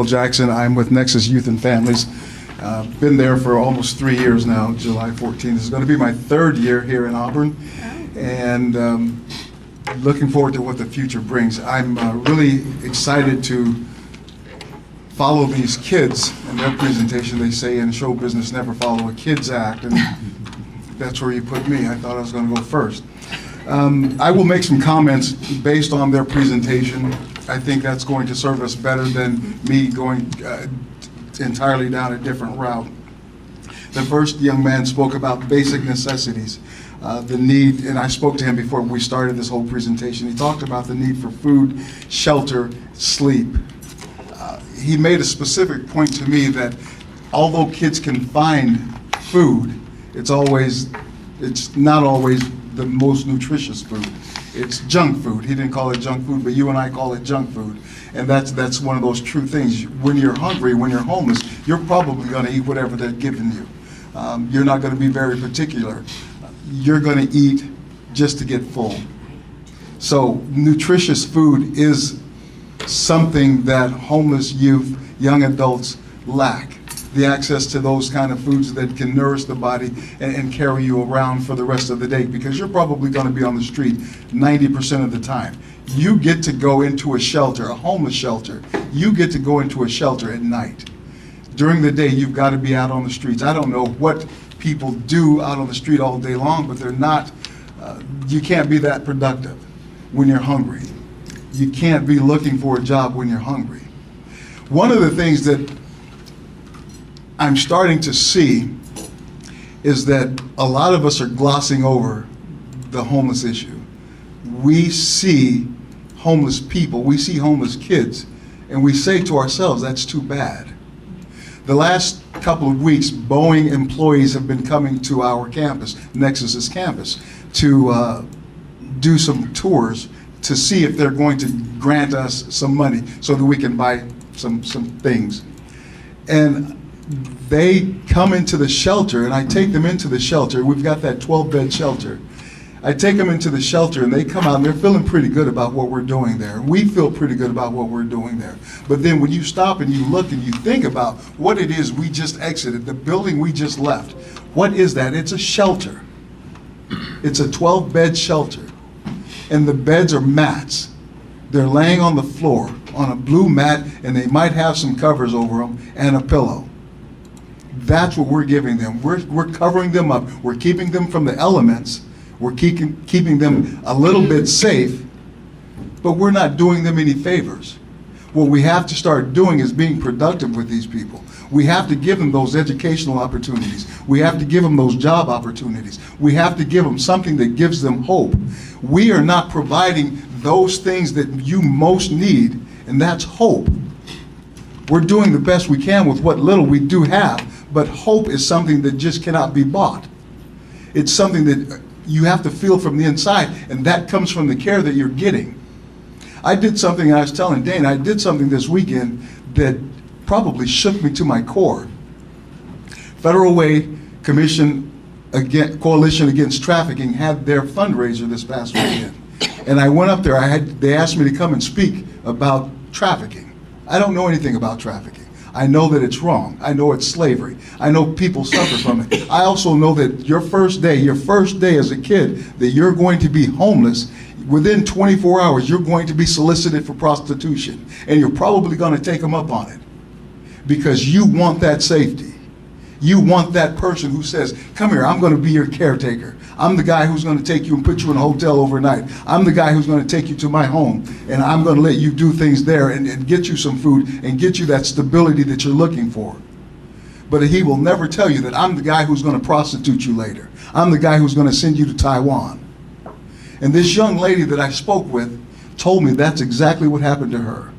Jackson. I'm with Nexus Youth and Families. Been there for almost 3 years now. July 14th is going to be my 3rd year here in Auburn, and looking forward to what the future brings. I'm really excited to follow these kids in their presentation. They say in show business, never follow a kid's act, and that's where you put me. I thought I was going to go first. I will make some comments based on their presentation. I think that's going to serve us better than me going entirely down a different route. The first young man spoke about basic necessities, the need, and I spoke to him before we started this whole presentation. He talked about the need for food, shelter, sleep. He made a specific point to me that although kids can find food, it's not always the most nutritious food. It's junk food. He didn't call it junk food, but you and I call it junk food. And that's one of those true things. When you're hungry, when you're homeless, you're probably going to eat whatever they're giving you. You're not going to be very particular. You're going to eat just to get full. So nutritious food is something that homeless youth, young adults lack. The access to those kind of foods that can nourish the body and carry you around for the rest of the day, because you're probably going to be on the street 90% of the time. You get to go into a shelter, a homeless shelter. You get to go into a shelter at night. During the day, you've got to be out on the streets. I don't know what people do out on the street all day long, but they're not, you can't be that productive when you're hungry. You can't be looking for a job when you're hungry. One of the things that I'm starting to see is that a lot of us are glossing over the homeless issue. We see homeless people, we see homeless kids, and we say to ourselves, that's too bad. The last couple of weeks, Boeing employees have been coming to our campus, Nexus's campus, to do some tours to see if they're going to grant us some money so that we can buy some things. And they come into the shelter, and I take them into the shelter. We've got that 12-bed shelter. I take them into the shelter, and they come out, and they're feeling pretty good about what we're doing there. We feel pretty good about what we're doing there. But then when you stop and you look and you think about what it is we just exited, the building we just left, what is that? It's a shelter. It's a 12-bed shelter. And the beds are mats. They're laying on the floor on a blue mat, and they might have some covers over them and a pillow. That's what we're giving them. We're covering them up. We're keeping them from the elements. We're keeping them a little bit safe, but we're not doing them any favors. What we have to start doing is being productive with these people. We have to give them those educational opportunities. We have to give them those job opportunities. We have to give them something that gives them hope. We are not providing those things that you most need, and that's hope. We're doing the best we can with what little we do have, but hope is something that just cannot be bought. It's something that you have to feel from the inside, and that comes from the care that you're getting. I did something, I was telling Dane, I did something this weekend that probably shook me to my core. Federal Way Commission Coalition Against Trafficking had their fundraiser this past weekend. And I went up there, they asked me to come and speak about trafficking. I don't know anything about trafficking. I know that it's wrong. I know it's slavery. I know people suffer from it. I also know that your first day as a kid, that you're going to be homeless, within 24 hours, you're going to be solicited for prostitution. And you're probably going to take them up on it because you want that safety. You want that person who says, come here, I'm going to be your caretaker. I'm the guy who's going to take you and put you in a hotel overnight. I'm the guy who's going to take you to my home, and I'm going to let you do things there and get you some food and get you that stability that you're looking for. But he will never tell you that I'm the guy who's going to prostitute you later. I'm the guy who's going to send you to Taiwan. And this young lady that I spoke with told me that's exactly what happened to her.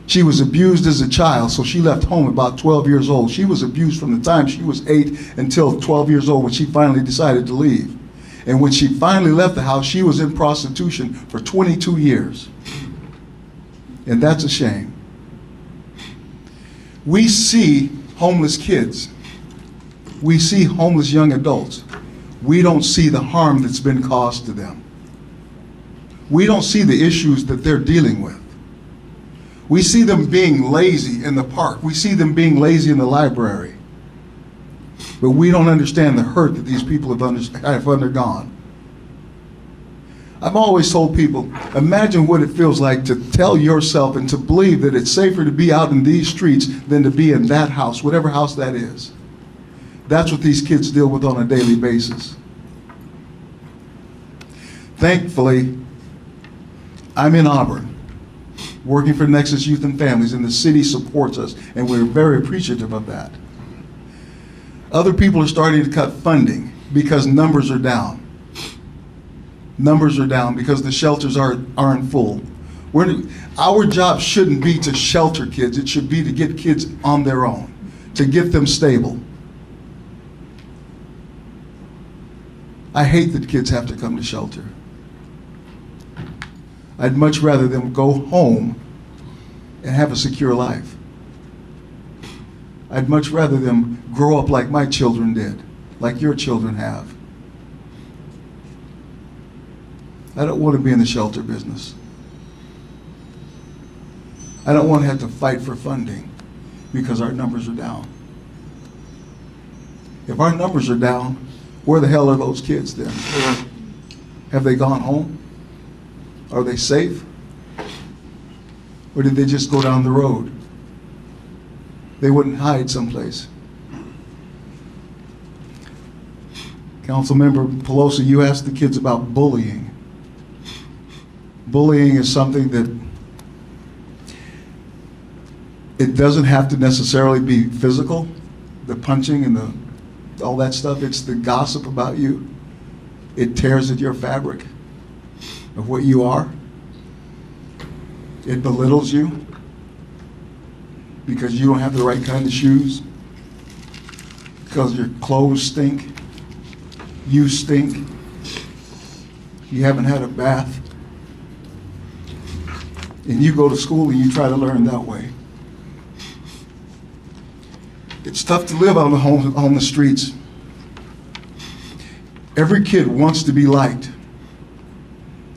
She was abused as a child, so she left home about 12 years old. She was abused from the time she was 8 until 12 years old when she finally decided to leave. And when she finally left the house, she was in prostitution for 22 years. And that's a shame. We see homeless kids. We see homeless young adults. We don't see the harm that's been caused to them. We don't see the issues that they're dealing with. We see them being lazy in the park. We see them being lazy in the library. But we don't understand the hurt that these people have undergone. I've always told people, imagine what it feels like to tell yourself and to believe that it's safer to be out in these streets than to be in that house, whatever house that is. That's what these kids deal with on a daily basis. Thankfully, I'm in Auburn, working for Nexus Youth and Families, and the city supports us, and we're very appreciative of that. Other people are starting to cut funding because numbers are down. Numbers are down because the shelters aren't full. Our job shouldn't be to shelter kids. It should be to get kids on their own, to get them stable. I hate that kids have to come to shelter. I'd much rather them go home and have a secure life. I'd much rather them grow up like my children did, like your children have. I don't want to be in the shelter business. I don't want to have to fight for funding because our numbers are down. If our numbers are down, where the hell are those kids then? Have they gone home? Are they safe? Or did they just go down the road? They wouldn't hide someplace. Councilmember Pelosi, you asked the kids about bullying. Bullying is something that it doesn't have to necessarily be physical, the punching and all that stuff. It's the gossip about you. It tears at your fabric of what you are. It belittles you because you don't have the right kind of shoes, because your clothes stink, you stink, you haven't had a bath, and you go to school and you try to learn that way. It's tough to live on the streets. Every kid wants to be liked.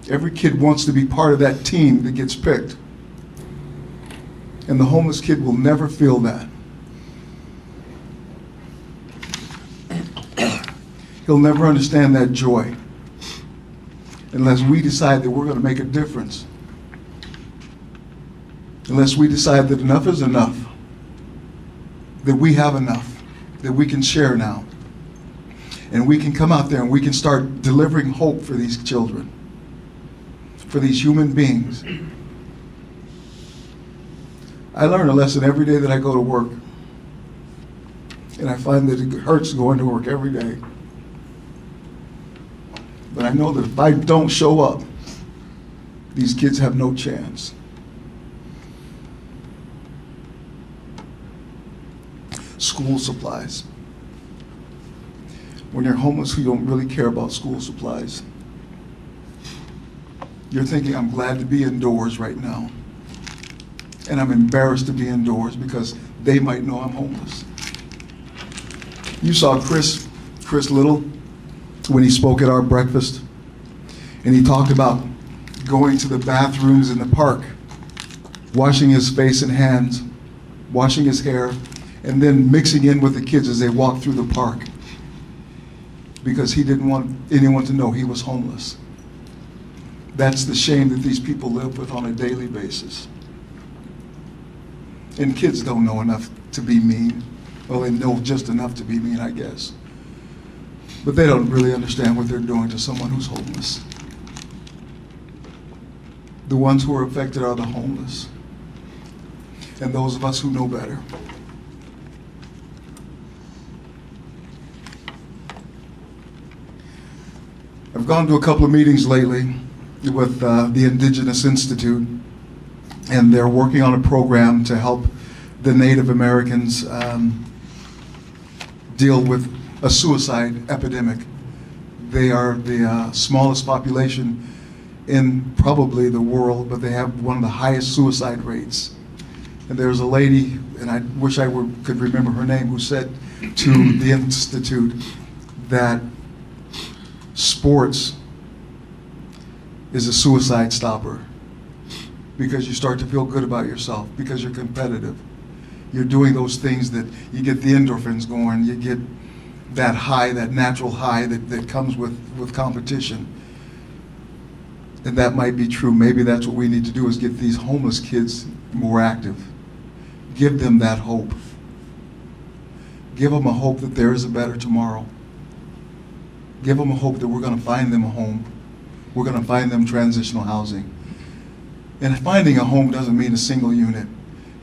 Every kid wants to be part of that team that gets picked. And the homeless kid will never feel that. He'll never understand that joy unless we decide that we're going to make a difference. Unless we decide that enough is enough, that we have enough, that we can share now. And we can come out there and we can start delivering hope for these children, for these human beings. I learn a lesson every day that I go to work. And I find that it hurts going to work every day. But I know that if I don't show up, these kids have no chance. School supplies. When you're homeless, you don't really care about school supplies. You're thinking, I'm glad to be indoors right now. And I'm embarrassed to be indoors because they might know I'm homeless. You saw Chris Little when he spoke at our breakfast, and he talked about going to the bathrooms in the park, washing his face and hands, washing his hair, and then mixing in with the kids as they walked through the park because he didn't want anyone to know he was homeless. That's the shame that these people live with on a daily basis. And kids don't know enough to be mean. Well, they know just enough to be mean, I guess. But they don't really understand what they're doing to someone who's homeless. The ones who are affected are the homeless and those of us who know better. I've gone to a couple of meetings lately with the Indigenous Institute, and they're working on a program to help the Native Americans deal with a suicide epidemic. They are the smallest population in probably the world, but they have one of the highest suicide rates. And there's a lady, and I wish I could remember her name, who said to the Institute that sports is a suicide stopper because you start to feel good about yourself, because you're competitive. You're doing those things that you get the endorphins going, you get that high, that natural high that comes with competition. And that might be true. Maybe that's what we need to do, is get these homeless kids more active. Give them that hope. Give them a hope that there is a better tomorrow. Give them a hope that we're going to find them a home. We're going to find them transitional housing. And finding a home doesn't mean a single unit.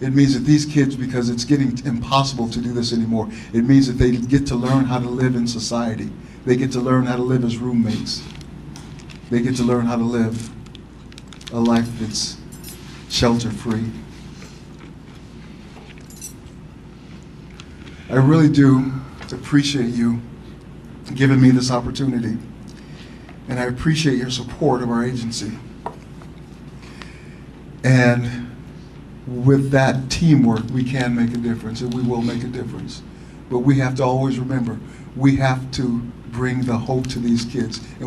It means that these kids, because it's getting impossible to do this anymore, it means that they get to learn how to live in society. They get to learn how to live as roommates. They get to learn how to live a life that's shelter-free. I really do appreciate you giving me this opportunity, and I appreciate your support of our agency. And with that teamwork, we can make a difference, and we will make a difference. But we have to always remember, we have to bring the hope to these kids.